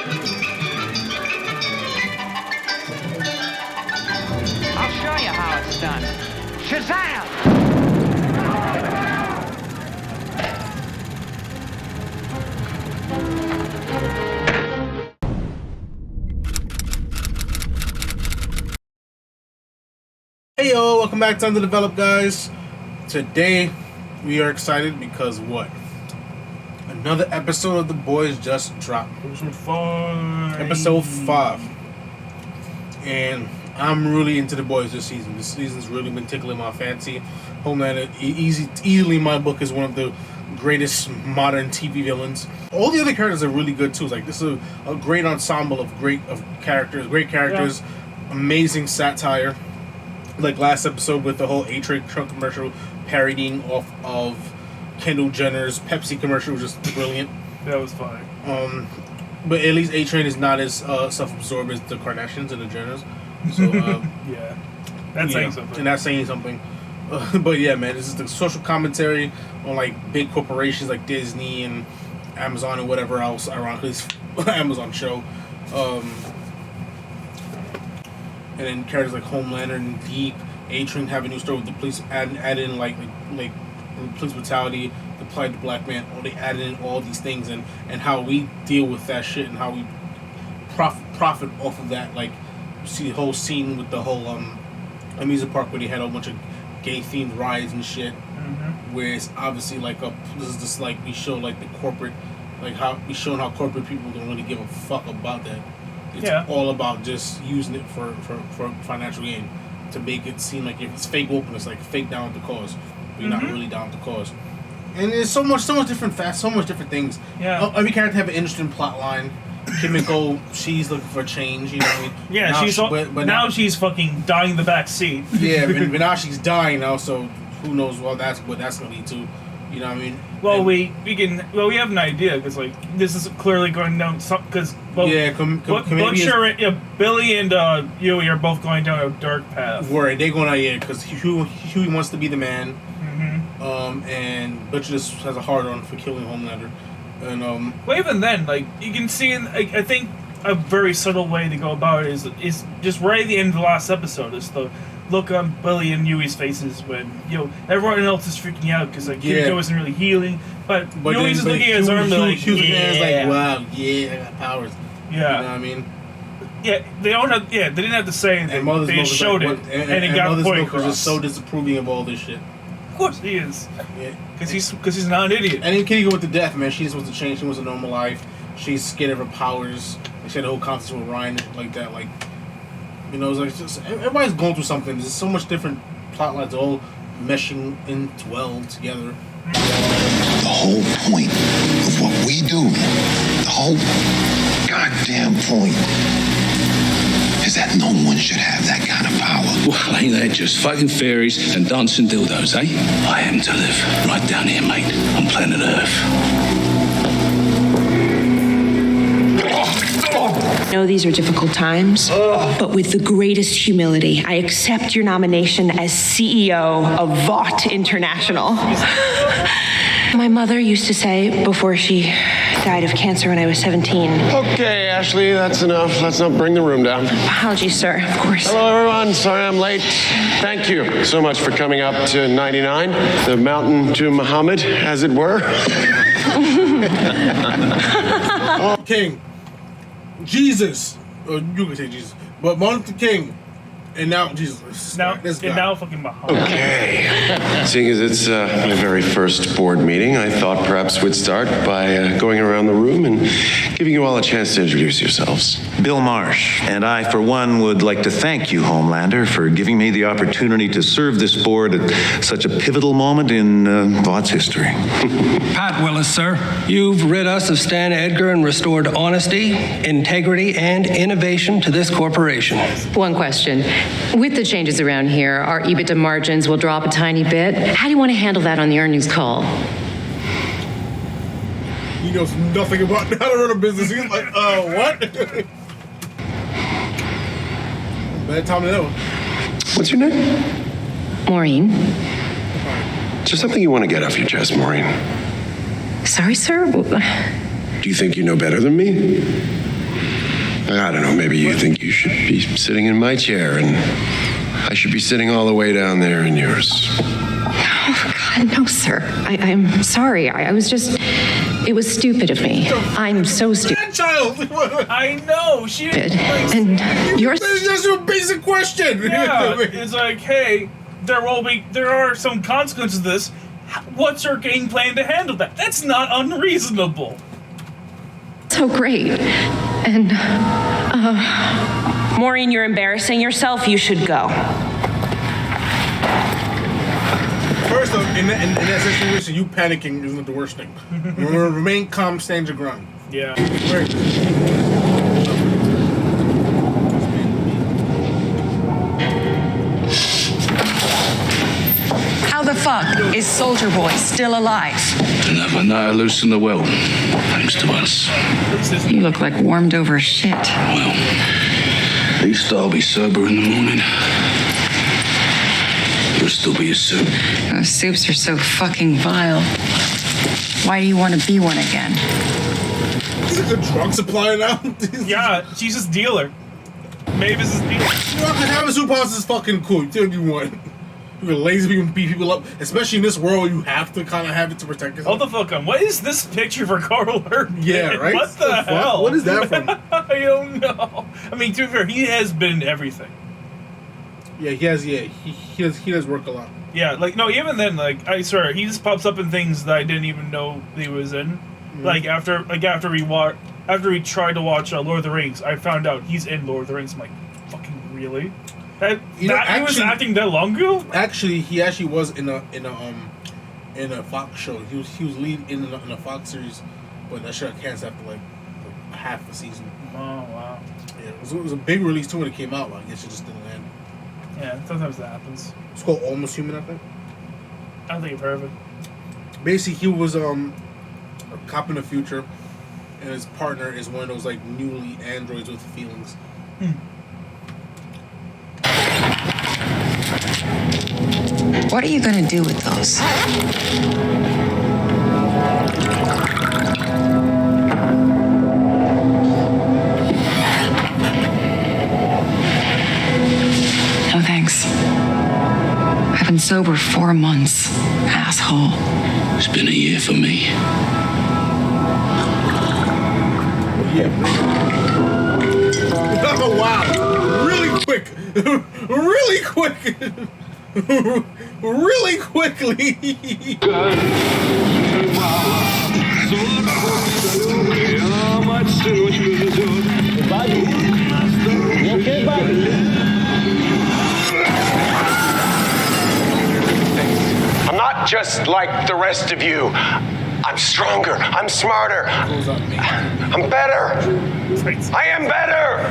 I'll show you how it's done. Shazam! Hey yo, welcome back to Underdeveloped, guys. Today we are excited because what? Another episode of The Boys just dropped. Episode 5. And I'm really into The Boys this season. This season's really been tickling my fancy. Homelander, easily in my book, is one of the greatest modern TV villains. All the other characters are really good too. It's like this is a great ensemble of great characters, amazing satire. Like last episode with the whole A-Train truck commercial parodying off of Kendall Jenner's Pepsi commercial was just brilliant. That was funny. But at least A-Train is not as self-absorbed as the Kardashians and the Jenners. So yeah, that's saying something. And that's saying something. But yeah, man, this is the social commentary on like big corporations like Disney and Amazon and whatever else. Ironically, it's Amazon show. And then characters like Homelander and Deep, A-Train have a new story with the police, add in like police brutality, the plight of the black man. They added in all these things and how we deal with that shit and how we profit off of that. Like, you see the whole scene with the whole amusement park where they had a bunch of gay themed rides and shit. Mm-hmm. Where it's obviously like this is just like we show like the corporate, like how we showing how corporate people don't really give a fuck about that. It's all about just using it for financial gain to make it seem like if it's fake openness, like fake down with the cause, but you're not really down with the cause. And there's so much different facts, so much different things. Yeah. Every character have an interesting plot line. Kimiko, she's looking for change. You know what I mean? Yeah, but now she's fucking dying in the back seat. Yeah, but now she's dying now. So who knows what that's gonna lead to? You know what I mean? Well, we have an idea because like this is clearly going down because Billy and Yui are both going down a dark path. Where they going because Huey wants to be the man, and Butcher just has a hard on for killing Homelander, and well, even then, like you can see, I think a very subtle way to go about it is just right at the end of the last episode is the look on Billy and Yui's faces when everyone else is freaking out because like Kimiko isn't really healing, but Yui's just looking at his arm like, like, wow, yeah, I got powers. Yeah, you know what I mean? Yeah, they didn't have to say anything. They showed it, and it got Mother's point Milk across. was just so disapproving of all this shit. Of course he is. Yeah, because he's not an idiot. And then Kimiko with the death, man. She just wants to change. She wants a normal life. She's scared of her powers. She had a whole conversation with Ryan and shit like that. Like, it's like just everybody's going through something. There's so much different plot lines all meshing in well together. The whole point of what we do, the whole goddamn point, is that no one should have that kind of power. Well, ain't that just fucking fairies and dancing dildos, eh? I happen to live right down here, mate, on planet Earth. I know these are difficult times, but with the greatest humility, I accept your nomination as CEO of Vought International. My mother used to say before she died of cancer when I was 17. Okay, Ashley, that's enough. Let's not bring the room down. Apologies, sir, of course. Hello, everyone. Sorry I'm late. Thank you so much for coming up to 99, the mountain to Muhammad, as it were. King. Jesus. You can say Jesus. But Martin Luther King. And now Jesus. Now fucking Muhammad. Okay. Seeing as it's my very first board meeting, I thought perhaps we'd start by going around the room and giving you all a chance to introduce yourselves. Bill Marsh, and I, for one, would like to thank you, Homelander, for giving me the opportunity to serve this board at such a pivotal moment in Vaught's history. Pat Willis, sir. You've rid us of Stan Edgar and restored honesty, integrity, and innovation to this corporation. One question. With the changes around here, our EBITDA margins will drop a tiny bit. How do you want to handle that on the earnings call? He knows nothing about how to run a business. He's like, what? Bad time to know. What's your name? Maureen. Is there something you want to get off your chest, Maureen? Sorry, sir? Do you think you know better than me? maybe you think you should be sitting in my chair and I should be sitting all the way down there in yours. Oh, God, no, sir. I'm sorry. I was just... It was stupid of me. I'm so stupid. Child. I know. She And you're... This is just a basic question. Yeah, it's like, hey, there are some consequences to this. What's your game plan to handle that? That's not unreasonable. So great. And, Maureen, you're embarrassing yourself. You should go. First off, in that situation, you panicking isn't the worst thing. Remain calm, stand your ground. Yeah. Right. How the fuck is Soldier Boy still alive? Another night loose in the well, thanks to us. You look like warmed over shit. Well, at least I'll be sober in the morning. You'll still be a soup. Those soups are so fucking vile. Why do you want to be one again? Is it the drug supplier now? Yeah, she's his dealer. Mavis is dealer. You know, having a soup house is fucking cool. You do what you want. You can lazy people beat people up, especially in this world. You have to kind of have it to protect yourself. Hold the fuck on. What is this picture for Carl Urban? Yeah, right? What the hell? What is that from? I don't know. I mean, to be fair, he has been everything. Yeah, he has. Yeah, he does work a lot. Yeah, like no, even then, like I swear, he just pops up in things that I didn't even know he was in. Mm-hmm. Like after we tried to watch Lord of the Rings, I found out he's in Lord of the Rings. I'm like, fucking really? He was acting that long ago? Actually, he actually was in a Fox show. He was lead in a Fox series, but that show got canceled after like half a season. Oh wow! Yeah, it was a big release too when it came out. But I guess it just didn't land. Yeah, sometimes that happens. It's called Almost Human, I think. I don't think I've heard of it. Basically, he was a cop in the future, and his partner is one of those like newly androids with feelings. What are you gonna do with those? No thanks. I've been sober 4 months, asshole. It's been a year for me. Oh wow! Really quick, really quick, really quickly. I'm not just like the rest of you. I'm stronger. I'm smarter. I'm better. I am better.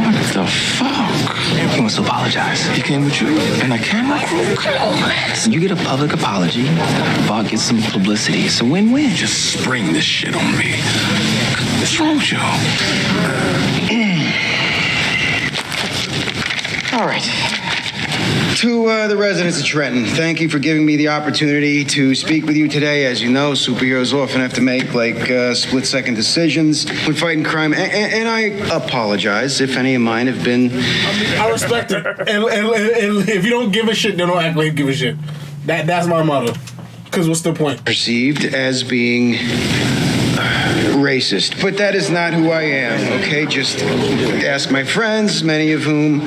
What the fuck? He wants to apologize. He came with you, and I came with you. Come on, man. So you get a public apology, Bob gets some publicity. It's a win-win. Just spring this shit on me. What's wrong with you? All right. To the residents of Trenton, thank you for giving me the opportunity to speak with you today. As you know, superheroes often have to make split-second decisions when fighting crime, and I apologize if any of mine have been. I respect it, and if you don't give a shit, then don't act like you give a shit. That's my motto. Because what's the point? Perceived as being racist, but that is not who I am. Okay, just ask my friends, many of whom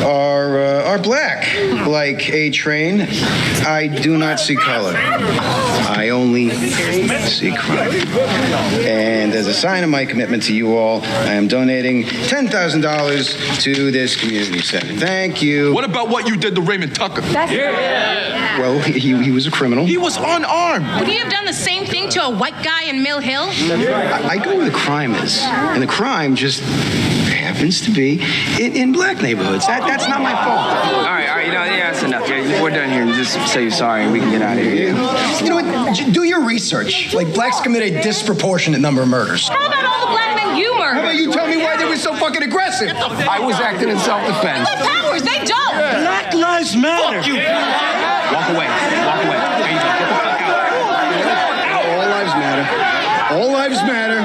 are black. Like A-Train, I do not see color. I only see crime. And as a sign of my commitment to you all, I am donating $10,000 to this community center. Thank you. What about what you did to Raymond Tucker? Well, he was a criminal. He was unarmed. Would you have done the same thing to a white guy in Mill Hill? I go where the crime is, and the crime just happens to be in black neighborhoods. That's not my fault. All right, that's enough. Yeah, we're done here. Just say you're sorry and we can get out of here. You know what? Do your research. Like, blacks commit a disproportionate number of murders. How about all the black men you murdered? How about you tell me why they were so fucking aggressive? I was acting in self-defense. The powers, they don't! Black Lives Matter. Fuck you. Walk away. Walk away. There you go. Get the fuck out. All lives matter. All lives matter.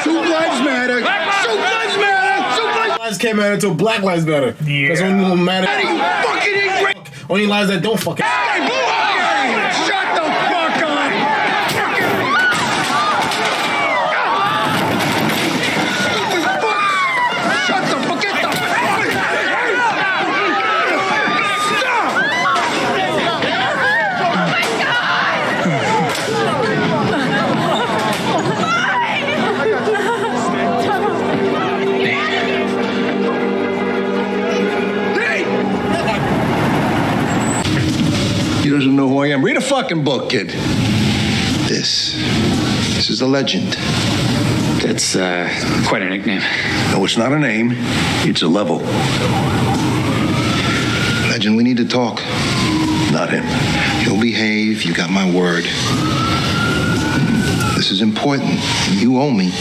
Soup lives matter. Soup lives matter. Soup lives can't matter until Black Lives Matter. Yeah. That's only one matter. Are you fucking ignorant? Only lives that don't fucking. Hey, boo! Shut the fuck up! Shut the fuck up! He doesn't know who I am. Read a fucking book, kid. This is a legend. That's quite a nickname. No, it's not a name. It's a level. Legend, we need to talk. Not him. He'll behave. You got my word. This is important. You owe me.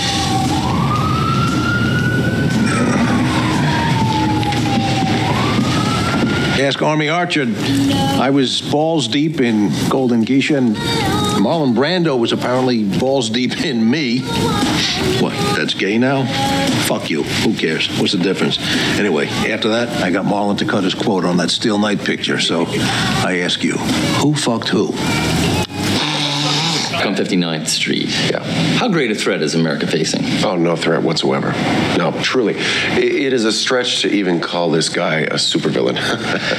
Ask Army Archer. I was balls deep in Golden Geisha, and Marlon Brando was apparently balls deep in me. What, that's gay now? Fuck you. Who cares? What's the difference? Anyway, after that, I got Marlon to cut his quote on that Steel Night picture, so I ask you, who fucked who? On 59th Street. Yeah. How great a threat is America facing? Oh, no threat whatsoever. No, truly. It is a stretch to even call this guy a supervillain.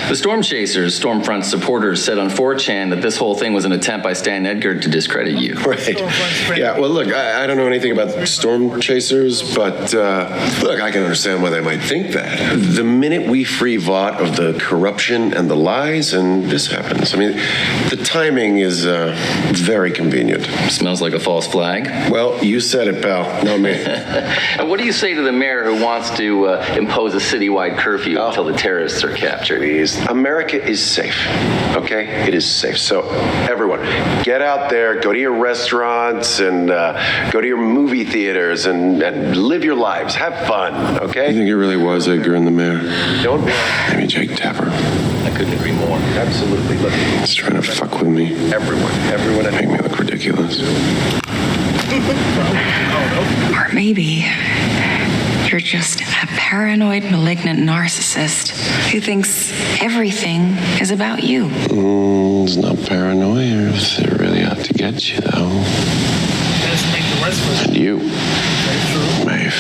The Storm Chasers, Stormfront supporters, said on 4chan that this whole thing was an attempt by Stan Edgar to discredit you. Right. Yeah, well, look, I don't know anything about Storm Chasers, but look, I can understand why they might think that. The minute we free Vought of the corruption and the lies, and this happens. I mean, the timing is very convenient. Smells like a false flag. Well, you said it, pal, not me. And what do you say to the mayor who wants to impose a citywide curfew until the terrorists are captured? Please. America is safe, okay? It is safe. So, everyone, get out there, go to your restaurants, and go to your movie theaters, and live your lives. Have fun, okay? You think it really was Edgar and the mayor? Don't be. Maybe Jake Tapper. I couldn't agree more. Absolutely. Look, he's trying to fuck with me. Everyone, make me look ridiculous. Or maybe you're just a paranoid, malignant narcissist who thinks everything is about you. It's not paranoia if they're really out to get you, though. And you, Maeve.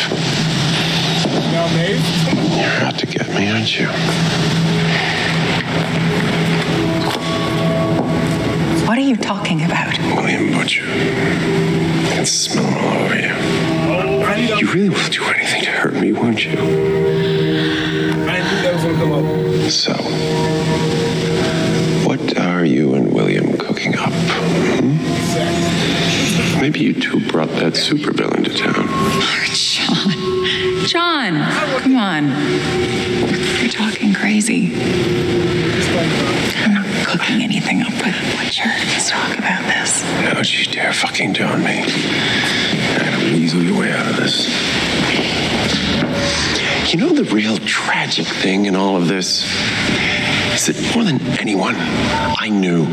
Now, Maeve? You're out to get me, aren't you? What are you talking about? William Butcher. I can smell him all over you. You really will do anything to hurt me, won't you? I didn't think that was gonna come up. So, what are you and William cooking up? Maybe you two brought that supervillain to town. John, come on. You're talking crazy. I'm not cooking anything up with Butcher. Let's talk about this. Don't you dare fucking John me. I'm gonna weasel your way out of this. You know the real tragic thing in all of this? Is that more than anyone, I knew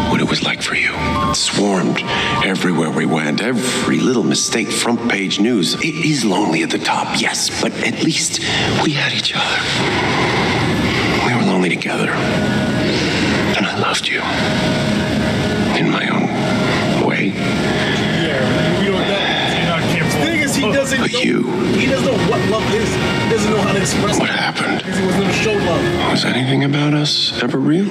what it was like for you. It swarmed everywhere we went. Every little mistake, front page news. It is lonely at the top, yes, but at least we had each other. We were lonely together. And I loved you. In my own way. Yeah, we don't know. The thing is, he doesn't know. He doesn't know what love is. He doesn't know how to express it. What happened? Because he was never show love. Was anything about us ever real?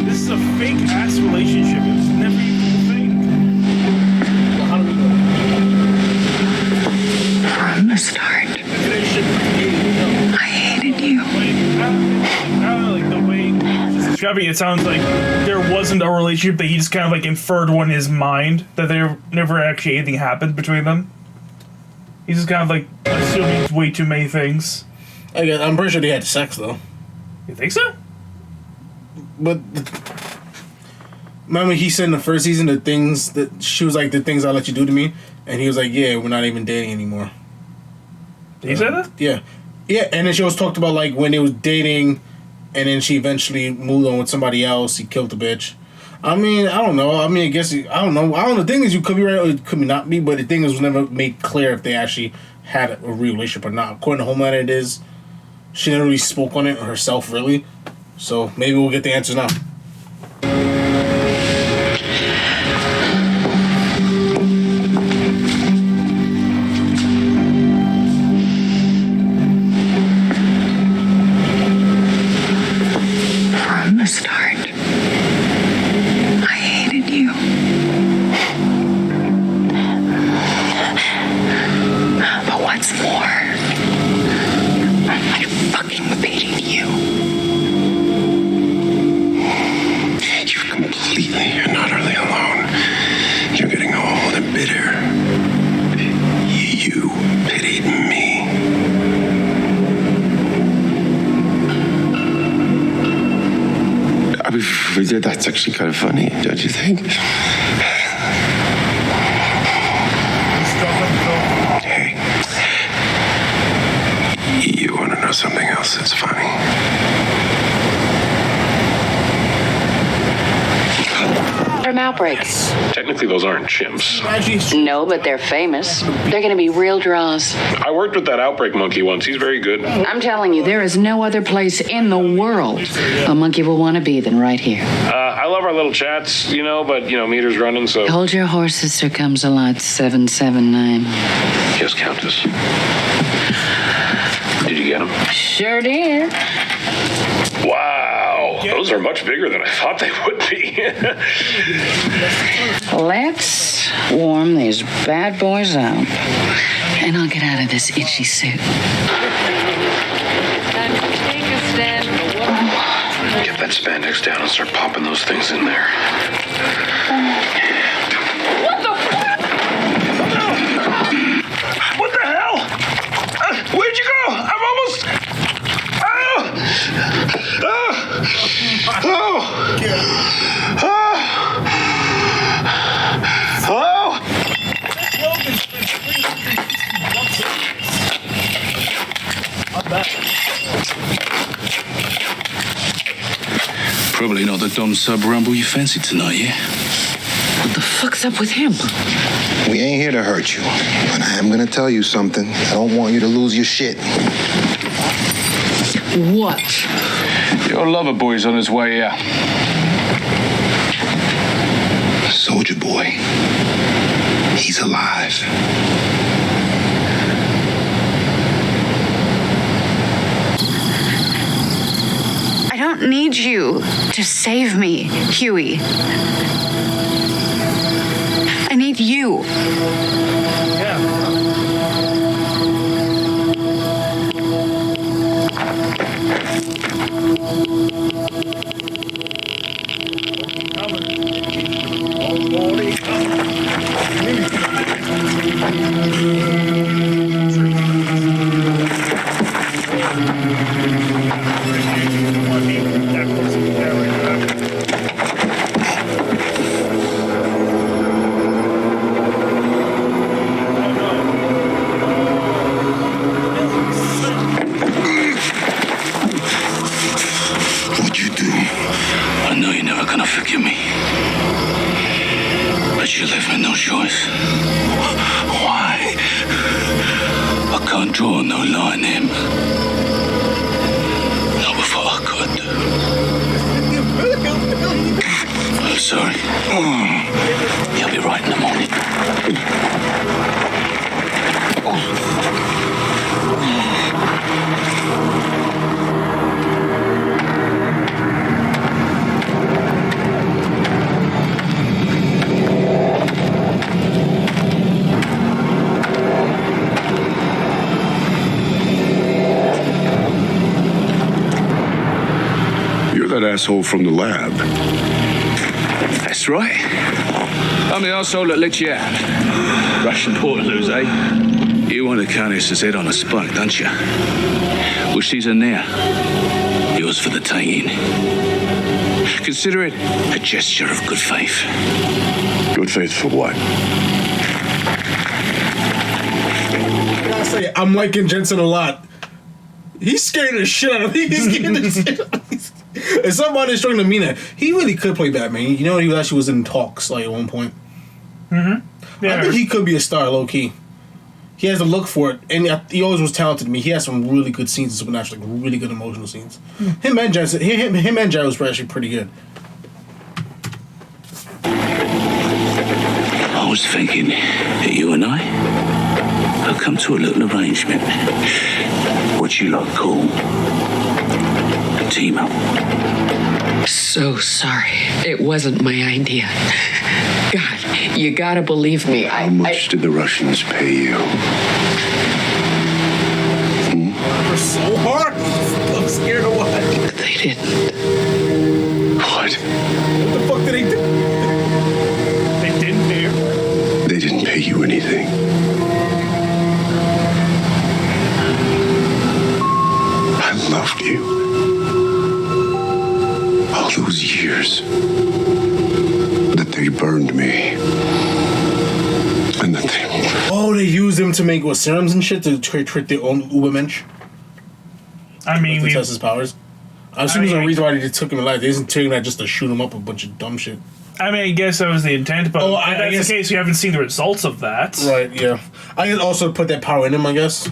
This is a fake ass relationship. It was never even a thing. From the start, I hated you. Like the way he's describing it sounds like there wasn't a relationship, that he just kind of like inferred one in his mind, that there never actually anything happened between them. He's just kind of like assuming way too many things. I'm pretty sure they had sex though. You think so? But remember, he said in the first season the things that she was like, the things I'll let you do to me. And he was like, yeah, we're not even dating anymore. Did he say that? Yeah. Yeah, and then she was talked about, like, when they was dating, and then she eventually moved on with somebody else. He killed the bitch. I mean, I don't know. I mean, I guess, I don't know. The thing is, you could be right or it could not be, but the thing is, it was never made clear if they actually had a real relationship or not. According to Homelander, it is. She never really spoke on it herself, really. So maybe we'll get the answers now. From the start, I hated you. But what's more, I fucking pitied you. You're completely and utterly alone. You're getting old and bitter. You pitied me. I mean, that's actually kind of funny, don't you think? Hey. You want to know something else that's funny? From outbreaks. Technically, those aren't chimps. No, but they're famous. They're going to be real draws. I worked with that outbreak monkey once. He's very good. I'm telling you, there is no other place in the world a monkey will want to be than right here. I love our little chats, but, meter's running, so... Hold your horses, there comes a lot. 779. Yes, Countess. Did you get him? Sure did. Wow. Those are much bigger than I thought they would be. Let's warm these bad boys up. And I'll get out of this itchy suit. Get that spandex down and start popping those things in there. What the fuck? What the hell? Where'd you go? I'm almost... Hello? Probably not the dumb sub-rumble you fancied tonight, yeah? What the fuck's up with him? We ain't here to hurt you, but I am gonna tell you something. I don't want you to lose your shit. What? Your lover boy's on his way out. Soldier Boy. He's alive. I don't need you to save me, Huey. I need you. What'd you do? I know you're never gonna forgive me. But you left me no choice. Why? I can't draw no line in. Not before I could. I'm sorry. You'll be right in the morning. You're that asshole from the lab. That's right. I'm the arsehole that let you out. Russian Portaloos, eh? You want the Countess's head on a spike, don't you? Well, she's in there. Yours for the taking. Consider it a gesture of good faith. Good faith for what? say I'm liking Jensen a lot. He's scaring the shit out of me. He's scaring the shit out of me. And somebody is trying to mean that he really could play Batman. You know, he actually was in talks like at one point. Mm-hmm. Yeah. I think he could be a star, low key. He has a look for it, and he always was talented to me. He has some really good scenes in Supernatural, like really good emotional scenes. Him and Jensen, him and Jared was actually pretty good. I was thinking that you and I have come to a little arrangement. What you lot call a team up. So sorry. It wasn't my idea. God, you gotta believe me. How much did the Russians pay you? They're so hard. I'm scared of what. They didn't. What? What the fuck did they do? They didn't pay you. They didn't pay you anything. I loved you. All those years that they burned me. And that they... Oh, they used him to make what serums and shit to trick their own Ubermensch. I mean, to test his powers. I assume there's a reason why they took him alive. They isn't taking that just to shoot him up a bunch of dumb shit. I mean, I guess that was the intent, but if that's the case, you haven't seen the results of that. Right, yeah. I can also put that power in him, I guess.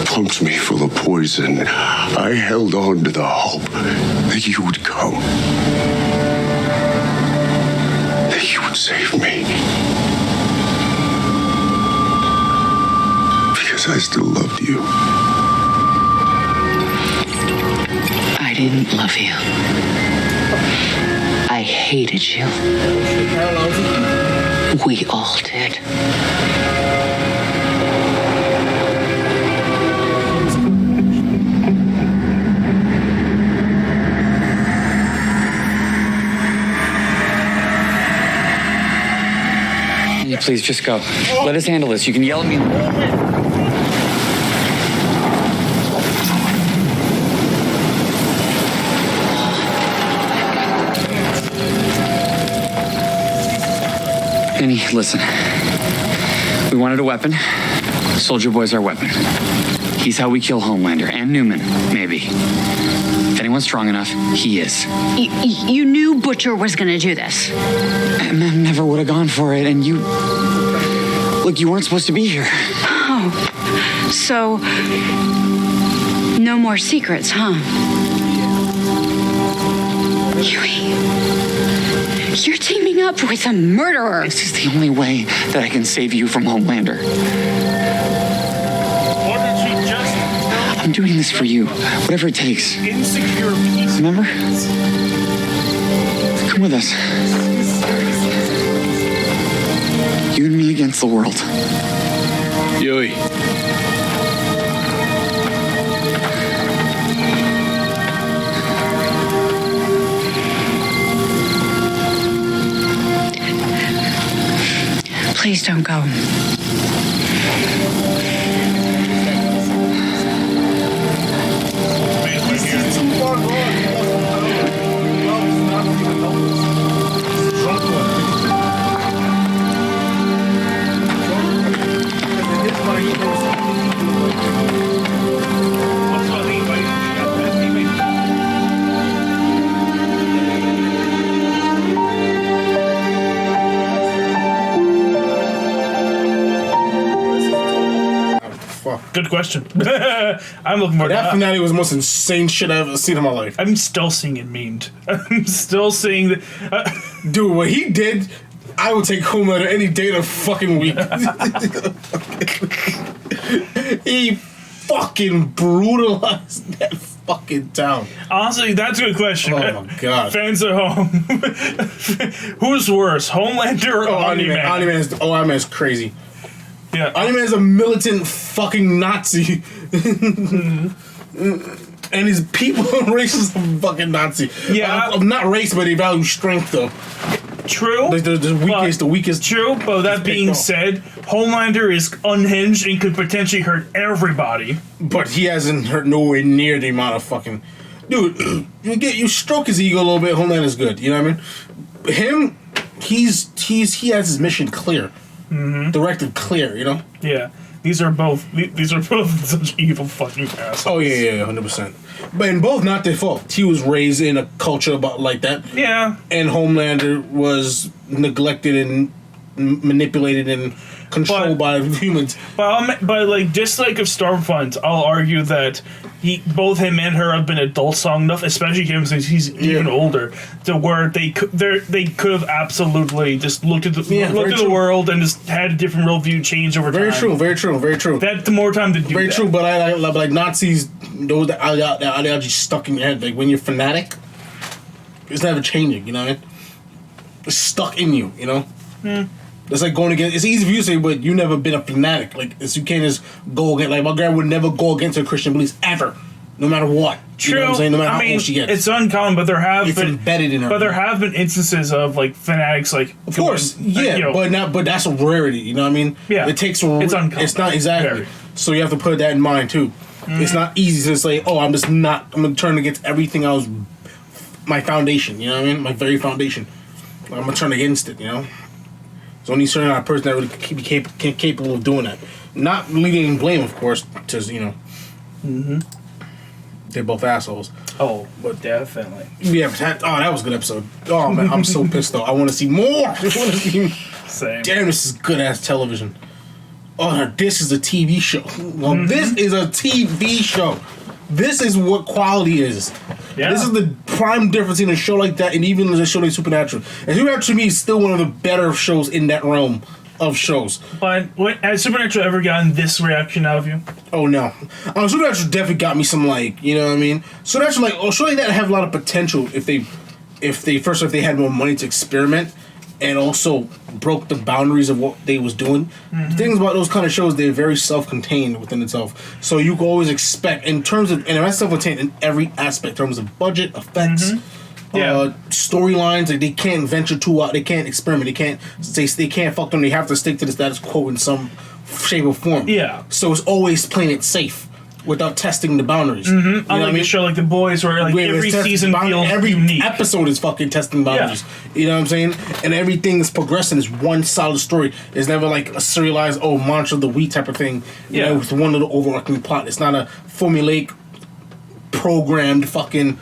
Pumped me full of poison. I held on to the hope that you would come. That you would save me. Because I still loved you. I didn't love you. I hated you. We all did. Please, just go. Let us handle this. You can yell at me. Penny, listen. We wanted a weapon. Soldier Boy's our weapon. He's how we kill Homelander and Newman, maybe. If anyone's strong enough, he is. You knew Butcher was gonna do this. I never would have gone for it, and you... Look, you weren't supposed to be here. Oh, so... no more secrets, huh? Huey, you're teaming up with a murderer. This is the only way that I can save you from Homelander. I'm doing this for you, whatever it takes. Insecure piece. Remember? Come with us. You and me against the world. Yui. Please don't go. Good question. I'm looking for that finale was the most insane shit I've ever seen in my life. I'm still seeing it memed. I'm still seeing the dude. What he did, I would take Homelander any day of the fucking week. He fucking brutalized that fucking town. Honestly, that's a good question. Oh my god. Fans at home, who's worse, Homelander or Omni-Man? Omni-Man is crazy. Yeah, Omni-Man is a militant fucking Nazi. And his people and race is a fucking Nazi. Yeah, not race, but they value strength though. True. The weakest. True, but that being said, Homelander is unhinged and could potentially hurt everybody. But he hasn't hurt nowhere near the amount of fucking... Dude, you stroke his ego a little bit, Homelander's good. You know what I mean? Him, he has his mission clear. Mm-hmm. Directed clear, you know? Yeah. these are both such evil fucking assholes. Oh yeah, 100%. But in both, not their fault. He was raised in a culture about like that. Yeah. And Homelander was neglected and manipulated and controlled by humans. But like, just like of Stormfront, I'll argue that both him and her have been adults long enough, especially him since he's even older, to where they could have absolutely just looked at the world and just had a different worldview change over time. Very true. That's more time to do. Very true. But I like Nazis. Those that ideology stuck in your head. Like when you're fanatic, it's never changing. You know what I mean? It's stuck in you. You know. Mm. It's like going against. It's easy for you to say, but you never been a fanatic. Like you can't just go against. Like my girl would never go against her Christian beliefs ever, no matter what. True. You know what I'm saying? No matter how old she gets. It's uncommon, but it's embedded in her. But there have been instances of like fanatics, like of course, but that's a rarity. You know what I mean? Yeah. It takes. It's uncommon. It's not exactly. So you have to put that in mind too. Mm-hmm. It's not easy to say, oh, I'm gonna turn against everything I was. My foundation. You know what I mean? My very foundation. I'm gonna turn against it. You know. There's only a certain amount of person that really be capable of doing that. Not leading blame, of course, because, they're both assholes. Oh, but definitely. Yeah, that was a good episode. Oh, man, I'm so pissed, though. I want to see more. I want to see Same. Damn, this is good-ass television. Oh, this is a TV show. Well, this is a TV show. This is what quality is. Yeah. This is the prime difference in a show like that and even a show like Supernatural. And Supernatural to me is still one of the better shows in that realm of shows. But has Supernatural ever gotten this reaction out of you? Oh no. Supernatural definitely got me some you know what I mean? Supernatural show like that have a lot of potential if they had more money to experiment and also broke the boundaries of what they was doing. Mm-hmm. The things about those kind of shows, they're very self-contained within itself. So you can always expect, in terms of, and that's self-contained in every aspect, in terms of budget, effects, storylines. Like they can't venture too out. They can't experiment. They can't fuck them. They have to stick to the status quo in some shape or form. Yeah. So it's always playing it safe without testing the boundaries. Mm-hmm. You know Unlike a show like The Boys, where every season feels every unique. Episode is fucking testing boundaries. Yeah. You know what I'm saying? And everything is progressing. It's one solid story. It's never like a serialized Monster of the Week type of thing. You know, with one little overarching plot. It's not a formulaic, programmed fucking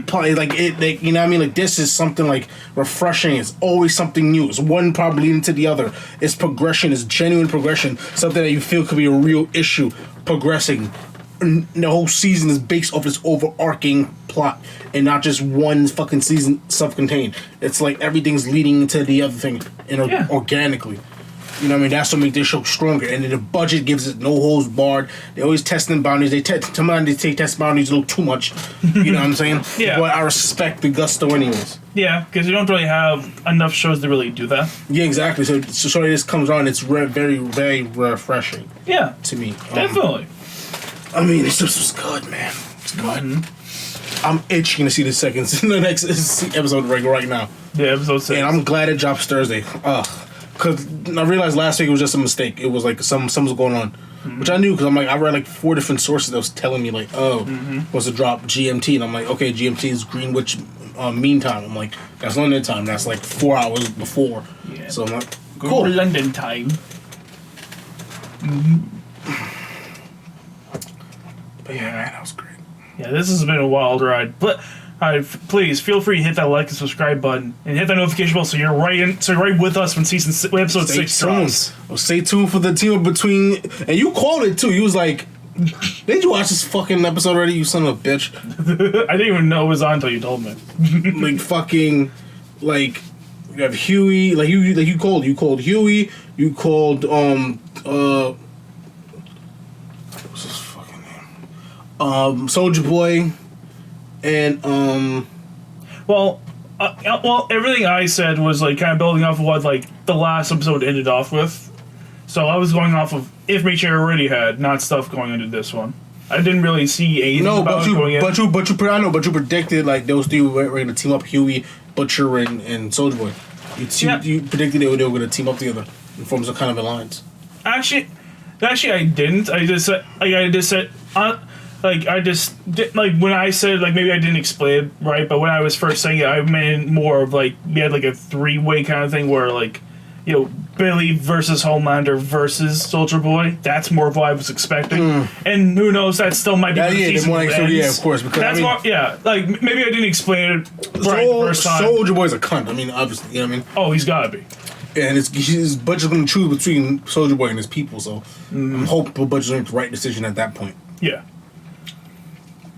plot. Like you know what I mean? Like this is something like refreshing. It's always something new. It's one problem leading to the other. It's progression. It's genuine progression. Something that you feel could be a real issue. Progressing. The whole season is based off this overarching plot and not just one fucking season self-contained. It's like everything's leading into the other thing organically. You know what I mean? That's what makes this show stronger. And then the budget gives it no holds barred. They always testing boundaries. Sometimes they take test boundaries a little too much. You know what I'm saying? Yeah. But I respect the gusto anyways. Yeah, because you don't really have enough shows to really do that. Yeah, exactly. So this comes on. It's very, very refreshing. Yeah. To me. Definitely. I mean, this was good, man. It's good. Mm-hmm. I'm itching to see the next episode right now. Yeah, episode 6. And I'm glad it drops Thursday. Because I realized last week it was just a mistake. It was like something was going on. Mm-hmm. Which I knew because I read like 4 different sources that was telling me like, was to drop GMT. And I'm like, okay, GMT is Greenwich Mean Time. I'm like, that's London time. That's like 4 hours before. Yeah. So I'm like, cool. London time. Mm-hmm. But yeah, man, that was great. Yeah, this has been a wild ride. But please feel free to hit that like and subscribe button and hit that notification bell so you're right with us when episode 6 drops. Well, stay tuned for the team up between. And you called it too. You was like, "Did you watch this fucking episode already? You son of a bitch!" I didn't even know it was on until you told me. Like fucking, like you have Huey. Like you called Huey. You called what's his fucking name? Soldier Boy, and well, everything I said was like kind of building off of what like the last episode ended off with. So I was going off of information I already had, not stuff going into this one. I didn't really see anything about going in. But you predicted like those two were going to team up, Huey, Butcher, and Soldier Boy. You predicted they were going to team up together in forms of kind of alliance. Actually, I didn't. I just said when I said like maybe I didn't explain it right, but when I was first saying it, I meant more of like we had like a 3-way kind of thing where like Billy versus Homelander versus Soldier Boy. That's more of what I was expecting. And who knows, that still might be the season ends. Of course. Because that's more, like maybe I didn't explain it right the first time. Soldier Boy's a cunt. I mean, obviously, you know what I mean? Oh, he's gotta be. And his budget's going to choose between Soldier Boy and his people, so I'm hoping budget's going to make the right decision at that point. Yeah.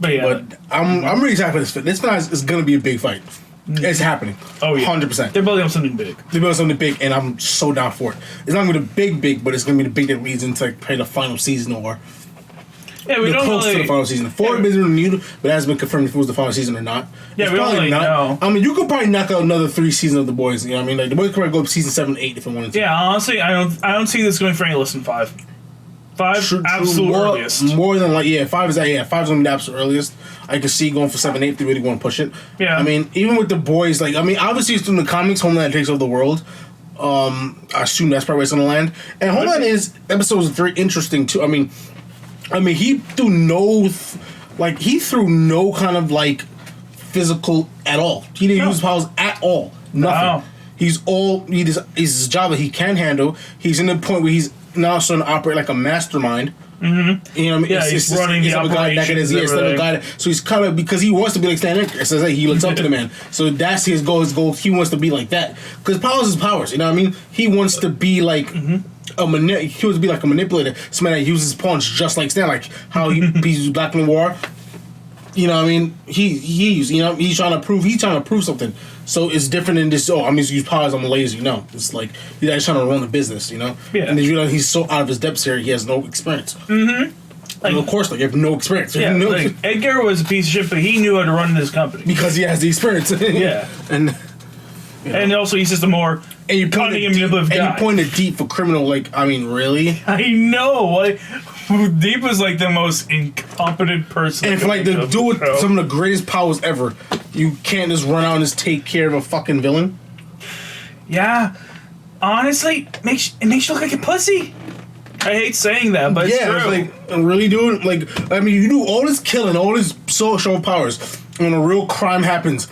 But I'm really excited for this fight. This fight is going to be a big fight. It's happening. Oh, yeah. 100%. They're building up something big. And I'm so down for it. It's not going to be the big, but it's going to be the big that leads into like, the final season or we don't close to the final season. The 4 isn't renewed, but it hasn't been confirmed if it was the final season or not. Yeah, it's we don't really know. I mean, you could probably knock out another 3 seasons of The Boys. You know what I mean? Like, The Boys could probably go up season 7, 8 if it wanted to. Yeah, honestly, I don't see this going for any less than 5. 5, absolute earliest. More than 5 is that. Yeah, 5 is gonna be the absolute earliest. I could see going for 7, 8 if they really want to push it. Yeah. I mean, even with The Boys, obviously it's in the comics, Homeland takes over the world. I assume that's probably where it's gonna land. And Homeland episode is very interesting too. I mean, he threw no kind of physical at all. He didn't use powers at all. Nothing. Wow. He's his job that he can handle. He's in the point where he's now starting to operate like a mastermind. Mm-hmm. You know what I mean? Yeah, he's running the operations. So he's kind of, because he wants to be like Stan Ed. So he looks up to the man. So that's his goal. He wants to be like that. Because powers is powers. You know what I mean? He wants to be like he wants to be like a manipulator. Somebody that uses pawns just like Stan, like how he used Black in the War. You know what I mean? He's trying to prove something. So it's different than this. I'm just use powers. I'm lazy. No, it's like he's actually trying to run a business. You know. Yeah. And then he's so out of his depths here. He has no experience. Mm-hmm. And of course, you have no experience. Yeah. Edgar was a piece of shit, but he knew how to run this company because he has the experience. Yeah. And also he's just a more cunning and manipulative guy. And you pointed deep for criminal. Really? I know. Deep was the most incompetent person. And if the dude with some of the greatest powers ever, you can't just run out and just take care of a fucking villain. Yeah, honestly, it makes you look like a pussy. I hate saying that, but it's true. Really, dude. You do all this killing, all this social powers, and when a real crime happens,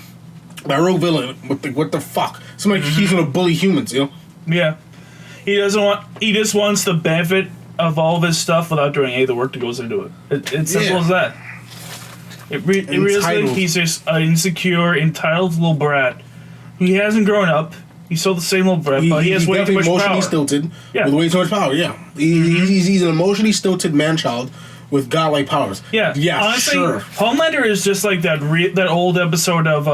that real villain, what the fuck? He's gonna bully humans, you know? Yeah, he just wants the benefit of all of his stuff without doing any of the work that goes into it. It's simple as that. It really he's just an insecure, entitled little brat. He hasn't grown up. He's still the same little brat, but he has way too much power. Emotionally stilted with way too much power. Yeah, he's an emotionally stilted man-child with godlike powers. Yeah, honestly, sure. Homelander is just like that old episode of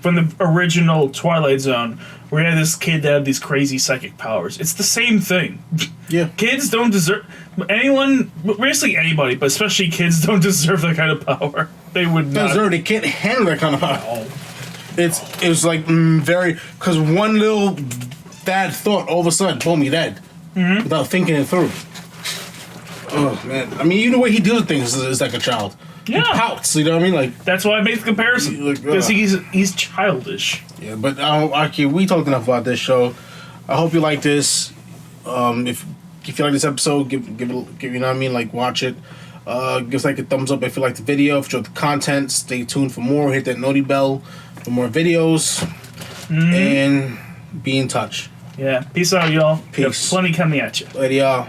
from the original Twilight Zone, where you had this kid that had these crazy psychic powers. It's the same thing. Yeah, kids don't deserve basically anybody, but especially kids don't deserve that kind of power. They would not. They can't handle that kind of power. Oh. It was very, because one little bad thought, all of a sudden, boom, you're dead, without thinking it through. Oh man, even the way he deals with things is like a child. Yeah, he pouts. You know what I mean? That's why I made the comparison, because he's childish. Yeah, but we talked enough about this show. I hope you like this. If you like this episode, give it you know what I mean, watch it. Give us a thumbs up if you like the video. If you like the content, stay tuned for more. Hit that noti bell for more videos, and be in touch. Yeah, peace out, y'all. Peace. Plenty coming at you. Later, y'all.